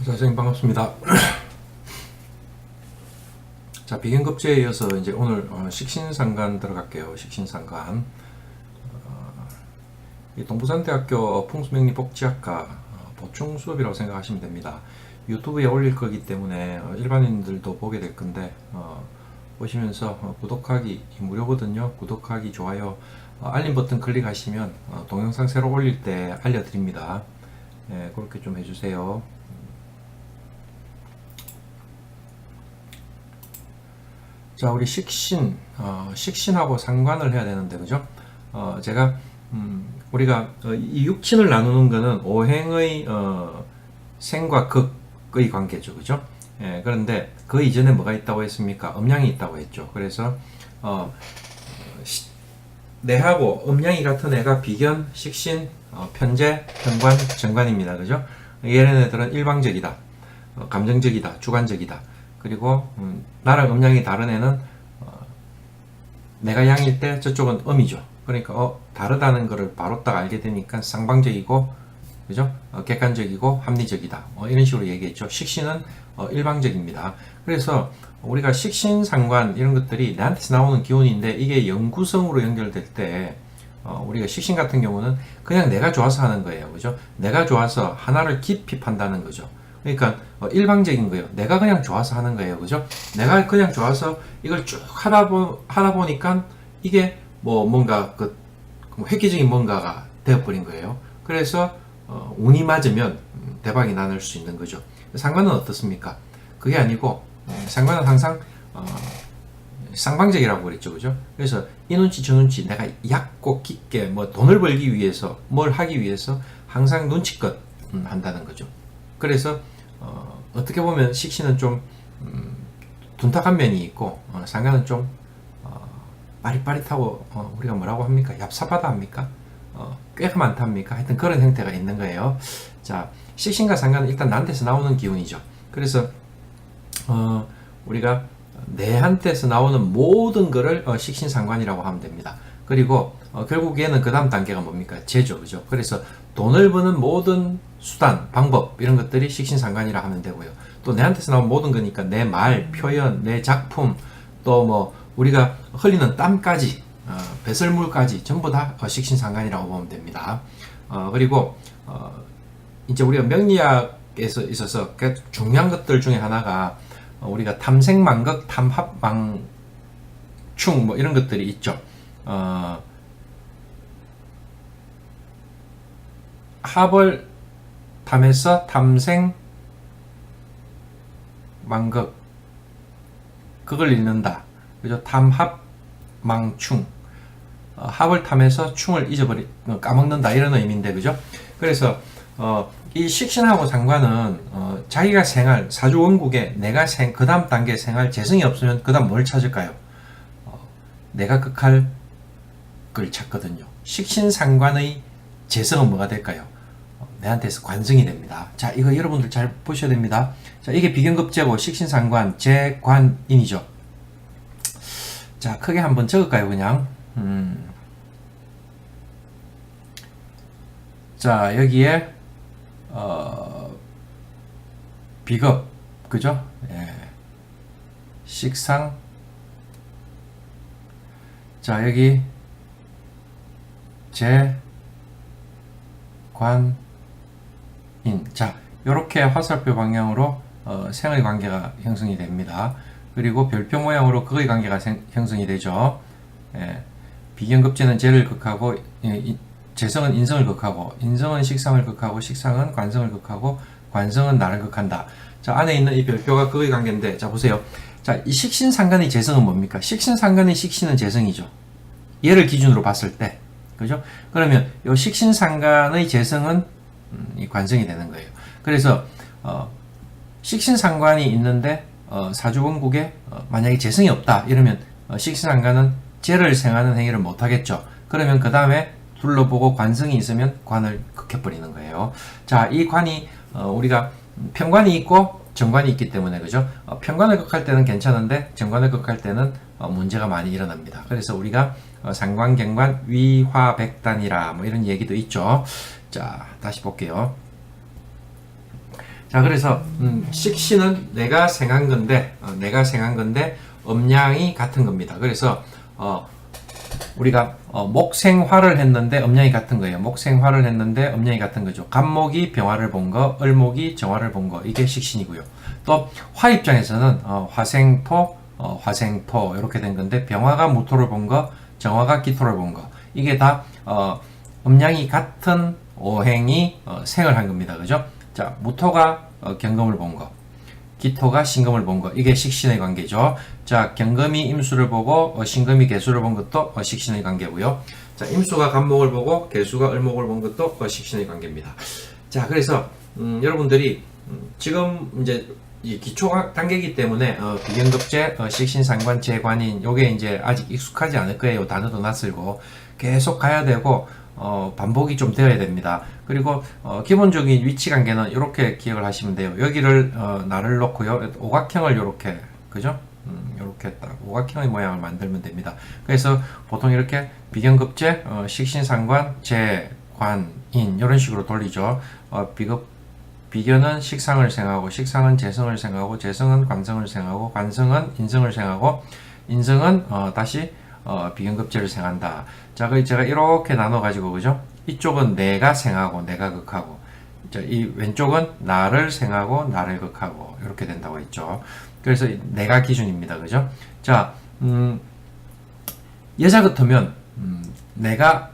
자, 선생님 반갑습니다. 자, 비견급제에 이어서 이제 오늘 식신상관 들어갈게요. 식신상관. 이 동부산대학교 풍수명리복지학과 보충 수업이라고 생각하시면 됩니다. 유튜브에 올릴 거기 때문에 일반인들도 보게 될 건데 보시면서 구독하기 무료거든요. 구독하기, 좋아요, 알림 버튼 클릭하시면 동영상 새로 올릴 때 알려드립니다. 네, 그렇게 좀 해주세요. 자, 우리 식신하고 상관을 해야 되는데, 그죠? 제가, 우리가, 이 육친을 나누는 거는 오행의, 생과 극의 관계죠. 그죠? 예, 그런데 그 이전에 뭐가 있다고 했습니까? 음양이 있다고 했죠. 그래서, 내하고 음양이 같은 애가 비견, 식신, 편재, 편관, 정관입니다. 그죠? 얘네들은 일방적이다. 감정적이다. 주관적이다. 그리고 나랑 음양이 다른 애는 내가 양일 때 저쪽은 음이죠. 그러니까 다르다는 것을 바로 딱 알게 되니까 쌍방적이고, 그죠? 객관적이고 합리적이다. 이런 식으로 얘기했죠. 식신은 일방적입니다. 그래서 우리가 식신상관 이런 것들이 나한테서 나오는 기운인데 이게 영구성으로 연결될 때 우리가 식신 같은 경우는 그냥 내가 좋아서 하는 거예요. 그죠? 내가 좋아서 하나를 깊이 판다는 거죠. 그러니까 일방적인 거예요. 내가 그냥 좋아서 하는 거예요. 그죠? 내가 그냥 좋아서 이걸 쭉 하다 보니까 이게 뭔가 획기적인 뭔가가 되어버린 거예요. 그래서 운이 맞으면 대박이 나는 수 있는 거죠. 상관은 어떻습니까? 그게 아니고 상관은 항상 쌍방적이라고 그랬죠. 그죠? 그래서 이 눈치 저 눈치 내가 얕고 깊게 돈을 벌기 위해서 뭘 하기 위해서 항상 눈치껏 한다는 거죠. 그래서 어떻게 보면 식신은 좀 둔탁한 면이 있고 상관은 좀 빠릿빠릿하고 우리가 뭐라고 합니까? 얍삽하다 합니까? 꾀가 많다 합니까? 하여튼 그런 형태가 있는 거예요. 자, 식신과 상관은 일단 나한테서 나오는 기운이죠. 그래서 우리가 내한테서 나오는 모든 거를 식신상관이라고 하면 됩니다. 그리고 결국에는 그 다음 단계가 뭡니까? 재죠. 그죠? 그래서 돈을 버는 모든 수단, 방법 이런 것들이 식신상관이라 하면 되고요. 또 내한테서 나온 모든 거니까 내 말, 표현, 내 작품, 또 우리가 흘리는 땀까지, 배설물까지 전부 다 식신상관이라고 보면 됩니다. 그리고 이제 우리가 명리학에서 있어서 중요한 것들 중에 하나가 우리가 탐생만극, 탐합망충 이런 것들이 있죠. 합을 탐해서 탐생 망극 그걸 읽는다. 그죠? 탐합망충 합을 탐해서 충을 까먹는다 이런 의미인데, 그죠? 그래서 이 식신하고 상관은 자기가 생활 사주원국에 내가 그 다음 단계 생활 재성이 없으면 그 다음 뭘 찾을까요? 내가 극할 걸 찾거든요. 식신상관의 재성은 뭐가 될까요? 내한테서 관성이 됩니다. 자, 이거 여러분들 잘 보셔야 됩니다. 자, 이게 비견급제고 식신상관 재관인이죠. 자, 크게 한번 적을까요, 그냥? 자, 여기에 비급, 그죠? 예. 식상. 자, 여기 재관 자, 이렇게 화살표 방향으로 생의 관계가 형성이 됩니다. 그리고 별표 모양으로 극의 관계가 형성이 되죠. 예. 비견급제는 재를 극하고 재성은 인성을 극하고 인성은 식상을 극하고 식상은 관성을 극하고 관성은 나를 극한다. 자, 안에 있는 이 별표가 극의 관계인데, 자 보세요. 자, 이 식신상관의 재성은 뭡니까? 식신상관의 식신은 재성이죠. 얘를 기준으로 봤을 때, 그죠? 그러면 이 식신상관의 재성은 이 관성이 되는 거예요. 그래서 식신상관이 있는데 사주원국에 만약에 재성이 없다 이러면 식신상관은 재를 생하는 행위를 못 하겠죠. 그러면 그 다음에 둘러보고 관성이 있으면 관을 극해버리는 거예요. 자, 이 관이 우리가 편관이 있고 정관이 있기 때문에, 그죠? 편관을 극할 때는 괜찮은데 정관을 극할 때는 문제가 많이 일어납니다. 그래서 우리가 상관, 경관, 위화백단이라 이런 얘기도 있죠. 자, 다시 볼게요. 자, 그래서 식신은 내가 생한 건데 음양이 같은 겁니다. 그래서 우리가 목생화를 했는데 음양이 같은 거예요. 목생화를 했는데 음양이 같은 거죠. 간목이 병화를 본 거, 을목이 정화를 본 거, 이게 식신이고요. 또 화 입장에서는 화생토, 화생토 이렇게 된 건데 병화가 무토를 본 거, 정화가 기토를 본 거, 이게 다 음양이 같은 오행이 생을 한 겁니다. 그죠? 자, 무토가 경금을 본 거, 기토가 신금을 본 거, 이게 식신의 관계죠. 자, 경금이 임수를 보고 신금이 계수를 본 것도 식신의 관계고요. 자, 임수가 간목을 보고 계수가 을목을 본 것도 식신의 관계입니다. 자, 그래서 여러분들이 지금 이제 이 기초 단계이기 때문에 비견급제, 식신상관, 재관인 요게 이제 아직 익숙하지 않을 거예요. 단어도 낯설고 계속 가야 되고 반복이 좀 되어야 됩니다. 그리고 기본적인 위치 관계는 이렇게 기억을 하시면 돼요. 여기를 날을 놓고요, 오각형을 이렇게, 그죠? 이렇게 딱 오각형의 모양을 만들면 됩니다. 그래서 보통 이렇게 비견급제, 식신상관, 재관인 이런 식으로 돌리죠. 비견은 식상을 생하고, 식상은 재성을 생하고, 재성은 관성을 생하고, 관성은 인성을 생하고, 인성은 다시 비견급제를 생한다. 자, 그 제가 이렇게 나눠 가지고, 그죠? 이쪽은 내가 생하고 내가 극하고, 이 왼쪽은 나를 생하고 나를 극하고 이렇게 된다고 했죠. 그래서 내가 기준입니다. 그죠? 자, 여자 같으면 내가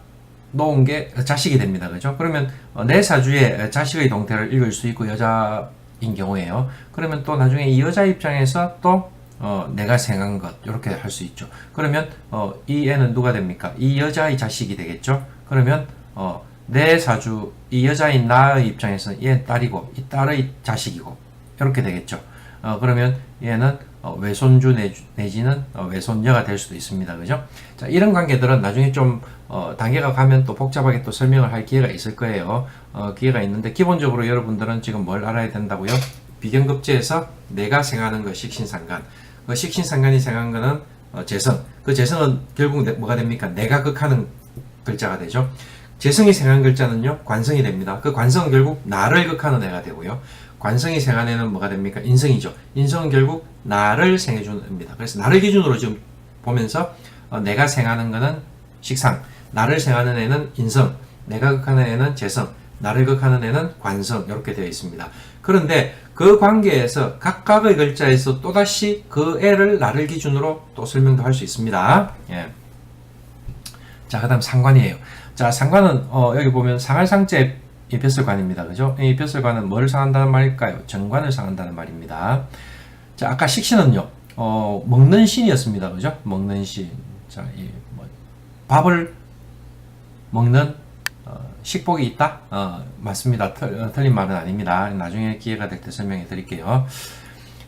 놓은 게 자식이 됩니다. 그죠? 그러면 내 사주에 자식의 동태를 읽을 수 있고 여자인 경우에요. 그러면 또 나중에 이 여자 입장에서 또 내가 생한 것 이렇게 할 수 있죠. 그러면 이 애는 누가 됩니까? 이 여자의 자식이 되겠죠. 그러면 내 사주 이 여자인 나의 입장에서는 얘는 딸이고 이 딸의 자식이고 이렇게 되겠죠. 그러면 얘는 외손주 내지는 외손녀가 될 수도 있습니다. 그죠? 자, 이런 관계들은 나중에 좀 단계가 가면 또 복잡하게 또 설명을 할 기회가 있을 거예요. 기회가 있는데 기본적으로 여러분들은 지금 뭘 알아야 된다고요? 비견급제에서 내가 생하는 것 식신상관, 그 식신상관이 생한 거는 재성, 그 재성은 결국 뭐가 됩니까? 내가 극하는 글자가 되죠. 재성이 생한 글자는요 관성이 됩니다. 그 관성은 결국 나를 극하는 애가 되고요. 관성이 생한 애는 뭐가 됩니까? 인성이죠. 인성은 결국 나를 생해주는 애입니다. 그래서 나를 기준으로 지금 보면서 내가 생하는 거는 식상, 나를 생하는 애는 인성, 내가 극하는 애는 재성, 나를 극하는 애는 관성, 이렇게 되어 있습니다. 그런데 그 관계에서 각각의 글자에서 또다시 그 애를 나를 기준으로 또 설명도 할 수 있습니다. 예. 자, 그 다음 상관이에요. 자, 상관은 여기 보면 상할상제 이 벼슬관입니다. 그죠? 이 벼슬관은 뭘 상한다는 말일까요? 정관을 상한다는 말입니다. 자, 아까 식신은요, 먹는 신이었습니다. 그죠? 먹는 신. 자, 밥을 먹는 식복이 있다? 맞습니다. 틀린 말은 아닙니다. 나중에 기회가 될 때 설명해 드릴게요.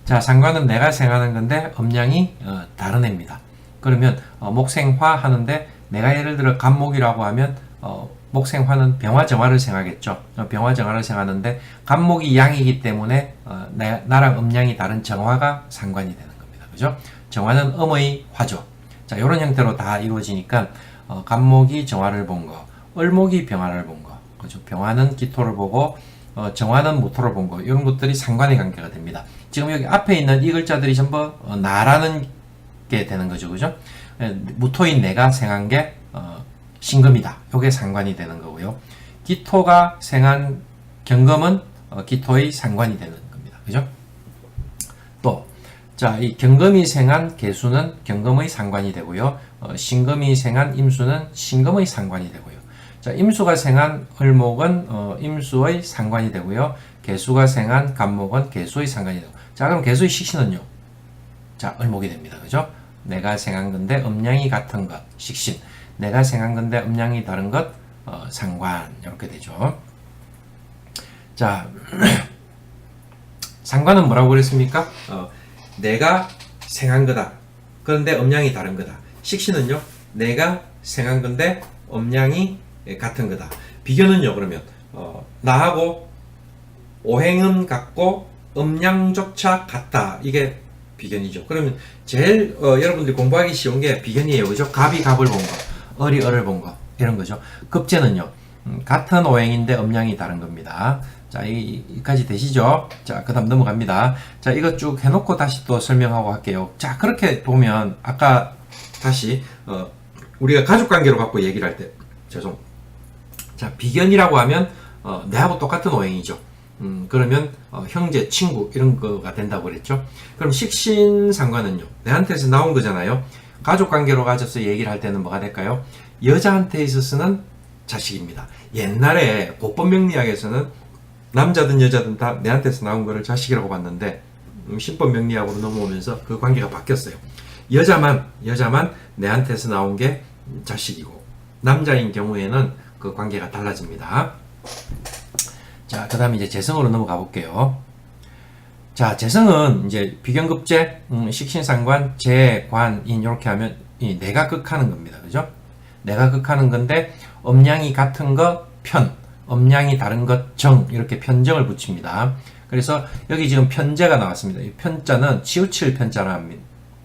자, 상관은 내가 생하는 건데 음양이 다른 애입니다. 그러면 목생화 하는데 내가 예를 들어 간목이라고 하면 목생화는 병화정화를 생하겠죠. 병화정화를 생하는데 간목이 양이기 때문에 나랑 음양이 다른 정화가 상관이 되는 겁니다. 그죠? 정화는 음의 화죠. 자, 이런 형태로 다 이루어지니까 간목이 정화를 본 거, 을목이 병화를 본 거, 그죠? 병화는 기토를 보고 정화는 무토를 본 거, 이런 것들이 상관의 관계가 됩니다. 지금 여기 앞에 있는 이 글자들이 전부 나라는 게 되는 거죠. 그죠? 무토인 내가 생한 게 신금이다. 요게 상관이 되는 거고요. 기토가 생한 경금은 기토의 상관이 되는 겁니다. 그죠? 또, 자, 이 경금이 생한 계수는 경금의 상관이 되고요. 신금이 생한 임수는 신금의 상관이 되고요. 자, 임수가 생한 을목은 임수의 상관이 되고요. 계수가 생한 간목은 계수의 상관이 되고. 자, 그럼 계수의 식신은요? 자, 을목이 됩니다. 그죠? 내가 생한 건데 음양이 같은 것, 식신. 내가 생한 건데 음양이 다른 것, 상관. 이렇게 되죠. 자, 상관은 뭐라고 그랬습니까? 내가 생한 거다. 그런데 음양이 다른 거다. 식신은요, 내가 생한 건데 음양이 같은 거다. 비견은요, 그러면 나하고 오행은 같고 음양조차 같다. 이게 비견이죠. 그러면 제일 여러분들이 공부하기 쉬운 게 비견이에요. 그죠? 갑이 갑을 본 거, 을이 을을 본 거, 이런 거죠. 급제는요, 같은 오행인데 음양이 다른 겁니다. 자, 여기까지 되시죠? 자, 그 다음 넘어갑니다. 자, 이거 쭉 해놓고 다시 또 설명하고 할게요. 자, 그렇게 보면, 아까 다시, 우리가 가족관계로 갖고 얘기를 할 때, 자, 비견이라고 하면, 내하고 똑같은 오행이죠. 그러면, 형제, 친구, 이런 거가 된다고 그랬죠? 그럼 식신상관은요, 내한테서 나온 거잖아요? 가족관계로 가져서 얘기를 할 때는 뭐가 될까요? 여자한테 있어서는 자식입니다. 옛날에 고법명리학에서는 남자든 여자든 다 내한테서 나온 거를 자식이라고 봤는데 신법명리학으로 넘어오면서 그 관계가 바뀌었어요. 여자만 내한테서 나온 게 자식이고 남자인 경우에는 그 관계가 달라집니다. 자, 그 다음에 이제 재성으로 넘어가 볼게요. 자, 재성은 이제 비견급제, 식신상관, 재관인 이렇게 하면 내가 극하는 겁니다. 그죠? 내가 극하는 건데 음양이 같은 거 편, 음양이 다른 것 정, 이렇게 편정을 붙입니다. 그래서 여기 지금 편제가 나왔습니다. 이 편자는 치우칠 편자라고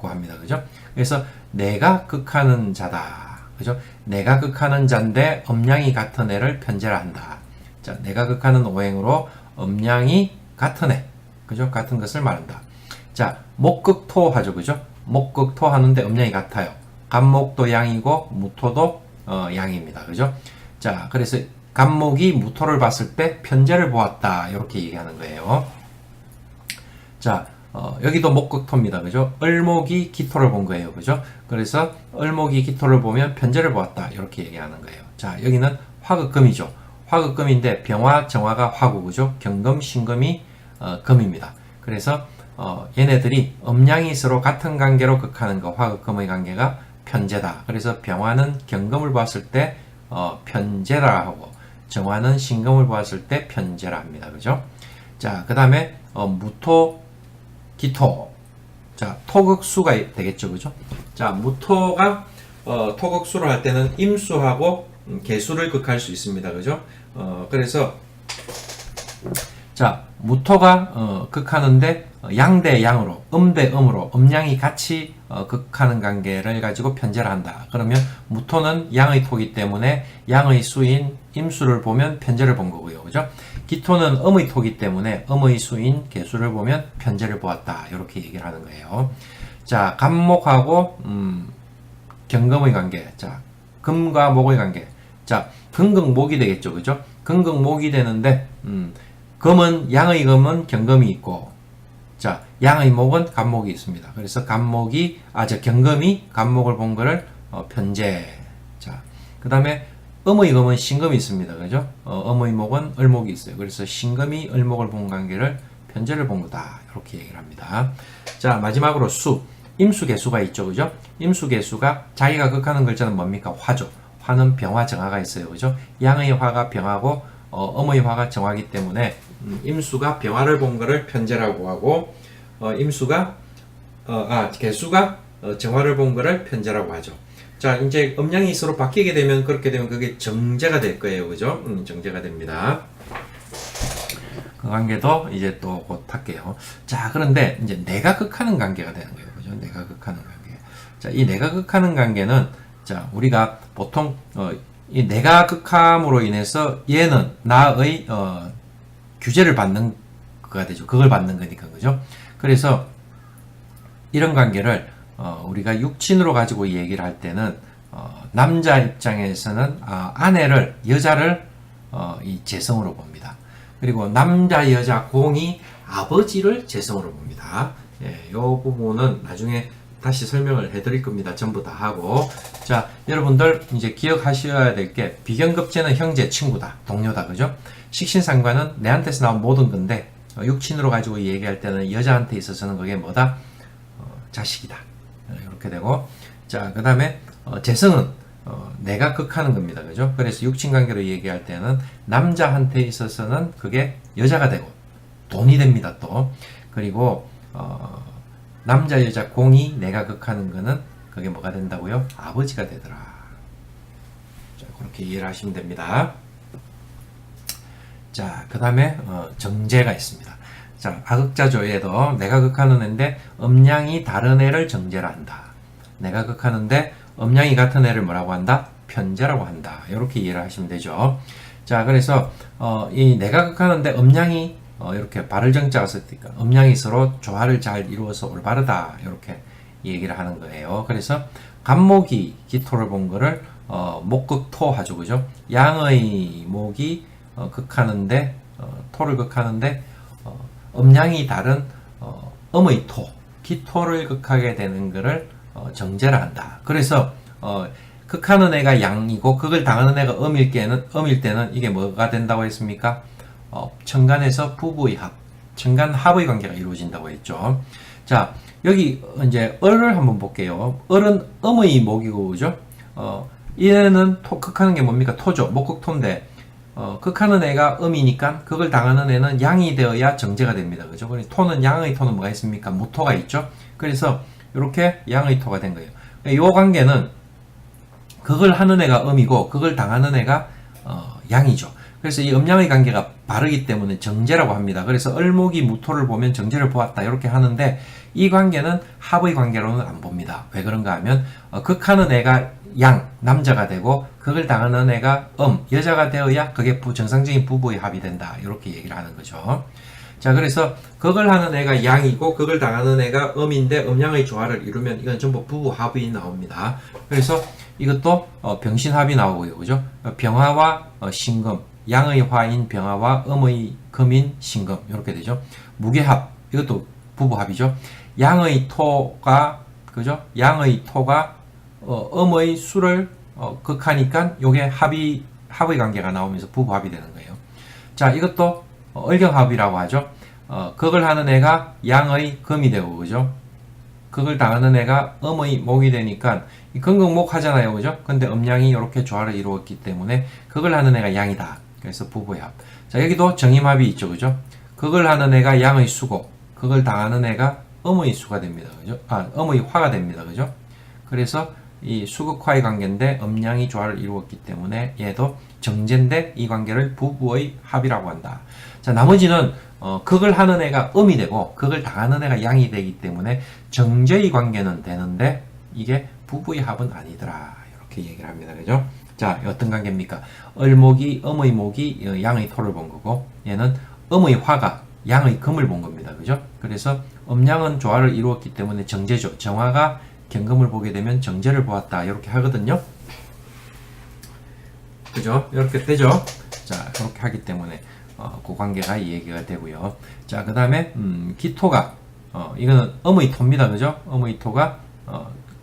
합니다. 그죠? 그래서 내가 극하는 자다. 그죠? 내가 극하는 자인데 음양이 같은 애를 편제라 한다. 자, 내가 극하는 오행으로 음양이 같은 애. 그죠? 같은 것을 말한다. 자, 목극토 하죠. 그죠? 목극토 하는데 음양이 같아요. 간목도 양이고 무토도 양입니다. 그죠? 자, 그래서 간목이 무토를 봤을 때 편제를 보았다. 이렇게 얘기하는 거예요. 자, 여기도 목극토입니다. 그죠? 을목이 기토를 본 거예요. 그죠? 그래서 을목이 기토를 보면 편제를 보았다. 이렇게 얘기하는 거예요. 자, 여기는 화극금이죠. 화극금인데 병화, 정화가 화구. 그죠? 경금, 신금이 금입니다. 그래서 얘네들이 음양이 서로 같은 관계로 극하는 거, 화극금의 관계가 편제다. 그래서 병화는 경금을 봤을 때 편제라 하고 정화는 신금을 보았을 때 편제라 합니다. 그죠? 자, 그 다음에 무토, 기토. 자, 토극수가 되겠죠. 그죠? 자, 무토가 토극수를 할 때는 임수하고 개수를 극할 수 있습니다. 그죠? 그래서 자, 무토가 극하는데 양대 양으로, 음대 음으로 음양이 같이 극하는 관계를 가지고 편제를 한다. 그러면 무토는 양의 토기 때문에 양의 수인 임수를 보면 편제를 본 거고요. 그죠? 기토는 음의 토기 때문에 음의 수인 개수를 보면 편제를 보았다. 이렇게 얘기를 하는 거예요. 자, 간목하고 경금의 관계. 자, 금과 목의 관계. 자, 금극목이 되겠죠. 그죠? 금극목이 되는데 금은 양의 금은 경금이 있고 자, 양의 목은 간목이 있습니다. 그래서 경금이 간목을 본 거를 편제. 자, 그 다음에 음의 금은 신금이 있습니다. 그죠? 음의 목은 을목이 있어요. 그래서 신금이 을목을 본 관계를 편제를 본 거다. 이렇게 얘기를 합니다. 자, 마지막으로 임수개수가 있죠. 그죠? 임수개수가 자기가 극하는 글자는 뭡니까? 화죠. 화는 병화, 정화가 있어요. 그죠? 양의 화가 병화고 음의 화가 정화기 때문에 임수가 병화를 본 거를 편제라고 하고 개수가 정화를 본 거를 편제라고 하죠. 자, 이제 음양이 서로 바뀌게 되면 그렇게 되면 그게 정제가 될 거예요. 그죠? 정제가 됩니다. 그 관계도 이제 또 곧 할게요. 자, 그런데 이제 내가 극하는 관계가 되는 거예요. 그죠? 내가 극하는 관계. 자, 이 내가 극하는 관계는 자, 우리가 보통 이 내가 극함으로 인해서 얘는 나의 규제를 받는 거가 되죠. 그걸 받는 거니까. 그죠? 그래서 이런 관계를 우리가 육친으로 가지고 얘기를 할 때는 남자 입장에서는 여자를 이 재성으로 봅니다. 그리고 남자 여자 공이 아버지를 재성으로 봅니다. 이 부분은 나중에 다시 설명을 해드릴 겁니다. 전부 다 하고. 자, 여러분들 이제 기억하셔야 될 게 비견급제는 형제, 친구다, 동료다. 그죠? 식신상관은 내한테서 나온 모든 건데 육친으로 가지고 얘기할 때는 여자한테 있어서는 그게 뭐다? 자식이다. 이렇게 되고. 자, 그 다음에 재성은 내가 극하는 겁니다. 그죠? 그래서 육친관계로 얘기할 때는 남자한테 있어서는 그게 여자가 되고 돈이 됩니다. 또. 그리고 남자 여자 공이 내가 극하는 거는 그게 뭐가 된다고요? 아버지가 되더라. 자, 그렇게 이해를 하시면 됩니다. 자, 그 다음에 정제가 있습니다. 자, 아극자조에도 내가 극하는 애인데 음양이 다른 애를 정제라 한다. 내가 극하는데 음양이 같은 애를 뭐라고 한다? 편제라고 한다. 이렇게 이해를 하시면 되죠. 자, 그래서 이 내가 극하는데 음양이 이렇게 발을 정자가 썼으니까 음양이 서로 조화를 잘 이루어서 올바르다 이렇게 얘기를 하는 거예요. 그래서 간목이 기토를 본 거를 목극토 하죠, 그죠? 양의 목이 극하는데 토를 극하는데 음양이 다른 음의 토, 기토를 극하게 되는 거를 정제를 한다. 그래서 극하는 애가 양이고 극을 당하는 애가 음일 때는 이게 뭐가 된다고 했습니까? 천간에서 부부의 합, 천간 합의 관계가 이루어진다고 했죠. 자, 여기 이제 을을 한번 볼게요. 을은 음의 목이고, 그죠? 얘는 극하는 게 뭡니까? 토죠. 목극토인데, 극하는 애가 음이니까 극을 당하는 애는 양이 되어야 정제가 됩니다. 그죠? 토는, 양의 토는 뭐가 있습니까? 무토가 있죠? 그래서 이렇게 양의 토가 된 거예요. 이 관계는 극을 하는 애가 음이고 극을 당하는 애가 양이죠. 그래서 이 음양의 관계가 바르기 때문에 정제라고 합니다. 그래서 을목이 무토를 보면 정제를 보았다 이렇게 하는데 이 관계는 합의 관계로는 안 봅니다. 왜 그런가 하면 극하는 애가 양, 남자가 되고 극을 당하는 애가 여자가 되어야 그게 정상적인 부부의 합이 된다 이렇게 얘기를 하는 거죠. 자, 그래서 극을 하는 애가 양이고 극을 당하는 애가 음인데 음양의 조화를 이루면 이건 전부 부부 합이 나옵니다. 그래서 이것도 병신합이 나오고요, 그죠? 병화와 신금, 양의 화인 병화와 음의 금인 신금 이렇게 되죠. 무게합, 이것도 부부합이죠. 양의 토가, 그죠? 양의 토가 음의 수를 극하니까 요게 합의 관계가 나오면서 부부합이 되는 거예요. 자, 이것도 을경합이라고 하죠. 극을 하는 애가 양의 금이 되고, 그죠? 극을 당하는 애가 음의 목이 되니까 금극목 하잖아요, 그죠? 근데 음양이 이렇게 조화를 이루었기 때문에 극을 하는 애가 양이다. 그래서 부부의 합. 자, 여기도 정임합이 있죠, 그죠? 극을 하는 애가 양의 수고, 극을 당하는 애가 음의 수가 됩니다, 그죠? 음의 화가 됩니다, 그죠? 그래서 이 수극화의 관계인데 음양이 조화를 이루었기 때문에 얘도 정제인데 이 관계를 부부의 합이라고 한다. 자, 나머지는 극을 하는 애가 음이 되고 극을 당하는 애가 양이 되기 때문에 정제의 관계는 되는데 이게 부부의 합은 아니더라 이렇게 얘기를 합니다. 그죠? 자, 어떤 관계입니까? 을목이 음의 목이 양의 토를 본 거고 얘는 음의 화가 양의 금을 본 겁니다. 그죠? 그래서 음양은 조화를 이루었기 때문에 정제죠. 정화가 경금을 보게 되면 정제를 보았다 이렇게 하거든요. 그죠? 이렇게 되죠. 자, 그렇게 하기 때문에 그 관계가 이 얘기가 되고요. 자, 그 다음에 기토가 이거는 음의 토입니다. 그죠? 음의 토가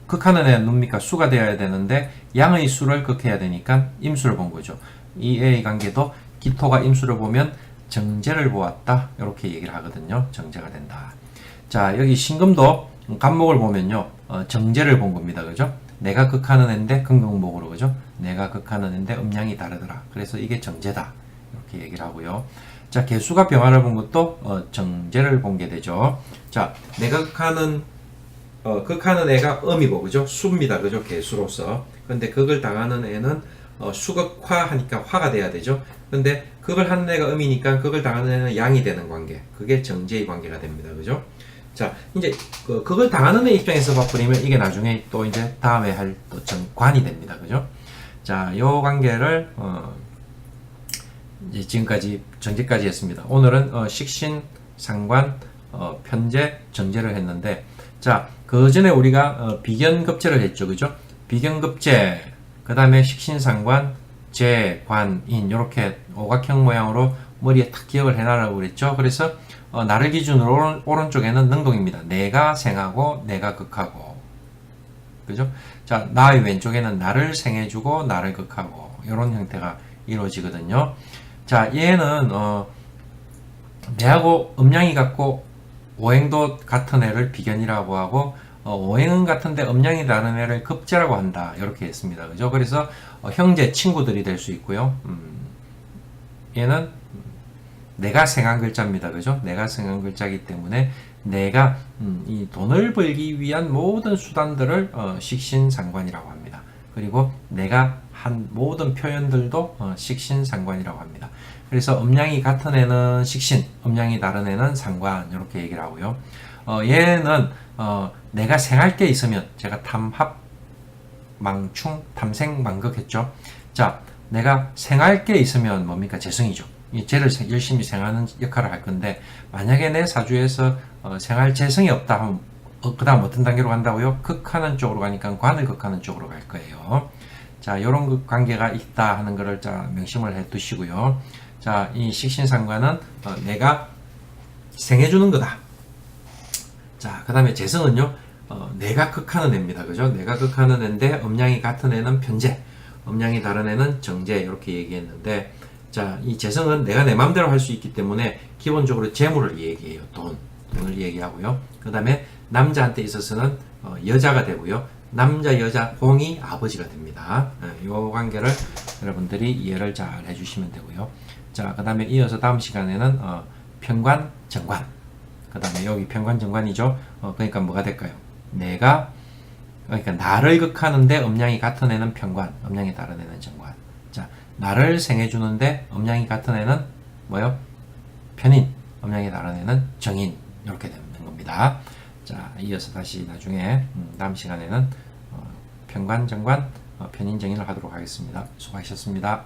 극하는 애는 뭡니까? 수가 되어야 되는데 양의 수를 극해야 되니까 임수를 본 거죠. 이 애의 관계도 기토가 임수를 보면 정제를 보았다 이렇게 얘기를 하거든요. 정제가 된다. 자, 여기 신금도 간목을 보면요 정제를 본 겁니다. 그죠? 내가 극하는 애인데 금극목으로, 그죠? 내가 극하는 애인데 음양이 다르더라. 그래서 이게 정제다 이렇게 얘기를 하고요. 자, 개수가 병화를 본 것도 정제를 본 게 되죠. 자, 내가 극하는 애가 음이고, 그죠? 수입니다. 그죠? 개수로서. 근데 극을 당하는 애는 수극화 하니까 화가 돼야 되죠. 근데 극을 하는 애가 음이니까 극을 당하는 애는 양이 되는 관계. 그게 정제의 관계가 됩니다. 그죠? 자, 이제 극을 당하는 애 입장에서 봐버리면 이게 나중에 또 이제 다음에 할 또 정관이 됩니다. 그죠? 자, 요 관계를 이제 지금까지 정제까지 했습니다. 오늘은 식신, 상관, 편제, 정제를 했는데, 자, 그 전에 우리가 비견급제를 했죠, 그죠? 비견급제, 그 다음에 식신상관, 재, 관, 인 이렇게 오각형 모양으로 머리에 탁 기억을 해놔라고 그랬죠. 그래서 나를 기준으로 오른쪽에는 능동입니다. 내가 생하고 내가 극하고, 그죠? 자, 나의 왼쪽에는 나를 생해주고 나를 극하고 이런 형태가 이루어지거든요. 자, 얘는 내하고 음양이 같고 오행도 같은 애를 비견이라고 하고 오행은 같은데 음양이 다른 애를 급제라고 한다 이렇게 했습니다. 그죠? 그래서 형제 친구들이 될 수 있고요. 얘는 내가 생한 글자입니다. 그죠? 내가 생한 글자이기 때문에 내가 이 돈을 벌기 위한 모든 수단들을 식신상관이라고 합니다. 그리고 내가 한 모든 표현들도 식신상관이라고 합니다. 그래서 음양이 같은 애는 식신, 음양이 다른 애는 상관 이렇게 얘기를 하고요. 얘는 내가 생할 게 있으면 제가 탐합, 망충, 탐생, 망극 했죠. 자, 내가 생할게 있으면 뭡니까? 재성이죠. 이 재를 열심히 생하는 역할을 할 건데, 만약에 내 사주에서 생할 재성이 없다 하면 그 다음 어떤 단계로 간다고요? 극하는 쪽으로 가니까 관을 극하는 쪽으로 갈 거예요. 자, 요런 관계가 있다 하는 거를 자, 명심을 해 두시고요. 자, 이 식신상관은 내가 생해주는 거다. 자, 그 다음에 재성은요, 내가 극하는 애입니다. 그죠? 내가 극하는 애인데, 음양이 같은 애는 편재, 음양이 다른 애는 정재, 이렇게 얘기했는데, 자, 이 재성은 내가 내 마음대로 할 수 있기 때문에, 기본적으로 재물을 얘기해요. 돈을 얘기하고요. 그 다음에 남자한테 있어서는 여자가 되고요. 남자, 여자, 공이 아버지가 됩니다. 이 관계를 여러분들이 이해를 잘 해주시면 되고요. 자, 그 다음에 이어서 다음 시간에는 편관, 정관. 그 다음에 여기 편관, 정관이죠. 그러니까 뭐가 될까요? 그러니까 나를 극하는데 음양이 같은 애는 편관, 음양이 다른 애는 정관. 자, 나를 생해주는데 음양이 같은 애는 뭐요? 편인, 음양이 다른 애는 정인. 이렇게 되는 겁니다. 자, 이어서 다시 나중에 다음 시간에는 편관, 정관, 편인, 정인을 하도록 하겠습니다. 수고하셨습니다.